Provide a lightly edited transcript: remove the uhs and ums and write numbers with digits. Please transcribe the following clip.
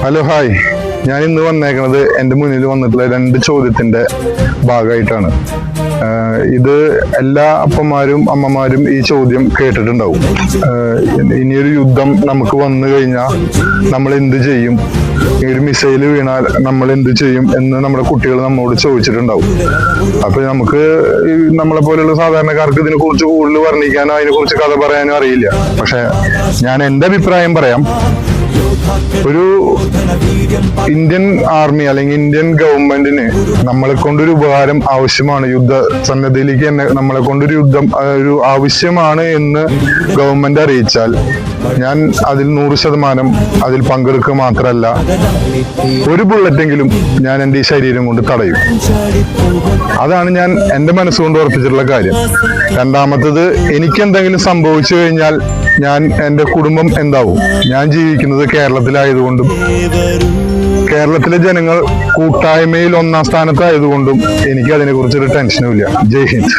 Hello hi, ഞാൻ ഇന്ന് വന്നേക്കുന്നത് എൻ്റെ മുന്നിൽ വന്നിട്ടുള്ള 2 ചോദ്യത്തിൻ്റെ ഭാഗമായിട്ടാണ്. ഇത് എല്ലാ അപ്പന്മാരും അമ്മമാരും ഈ ചോദ്യം കേട്ടിട്ടുണ്ടാവും. ഇനിയൊരു യുദ്ധം നമുക്ക് വന്നു കഴിഞ്ഞാൽ നമ്മൾ എന്ത് ചെയ്യും, ഈ ഒരു മിസൈല് വീണാൽ നമ്മൾ എന്ത് ചെയ്യും എന്ന് നമ്മുടെ കുട്ടികൾ നമ്മോട് ചോദിച്ചിട്ടുണ്ടാവും. അപ്പൊ നമുക്ക് നമ്മളെ പോലെയുള്ള സാധാരണക്കാർക്ക് ഇതിനെ കുറിച്ച് കൂടുതൽ വർണ്ണിക്കാനോ അതിനെക്കുറിച്ച് കഥ പറയാനോ അറിയില്ല. പക്ഷെ ഞാൻ എൻ്റെ അഭിപ്രായം പറയാം. ഒരു ഇന്ത്യൻ ആർമി അല്ലെങ്കിൽ ഇന്ത്യൻ ഗവൺമെന്റിന് നമ്മളെ കൊണ്ടൊരു ഉപകാരം ആവശ്യമാണ്, യുദ്ധ സന്നദ്ധയിലേക്ക് തന്നെ നമ്മളെ കൊണ്ടൊരു യുദ്ധം ഒരു ആവശ്യമാണ് എന്ന് ഗവൺമെന്റ് അറിയിച്ചാൽ ഞാൻ അതിൽ 100% അതിൽ പങ്കെടുക്കുക മാത്രമല്ല, ഒരു ബുള്ളറ്റെങ്കിലും ഞാൻ എൻ്റെ ഈ ശരീരം കൊണ്ട് തടയും. അതാണ് ഞാൻ എൻ്റെ മനസ്സുകൊണ്ട് ഉറപ്പിച്ചിട്ടുള്ള കാര്യം. രണ്ടാമത്തത്, എനിക്കെന്തെങ്കിലും സംഭവിച്ചു കഴിഞ്ഞാൽ ഞാൻ എൻ്റെ കുടുംബം എന്താവും? ഞാൻ ജീവിക്കുന്നത് കേരളത്തിലായതുകൊണ്ടും കേരളത്തിലെ ജനങ്ങൾ കൂട്ടായ്മയിൽ 1ാം സ്ഥാനത്തായതുകൊണ്ടും എനിക്ക് അതിനെക്കുറിച്ചൊരു ടെൻഷനും ഇല്ല. ജയ് ഹിന്ദ്.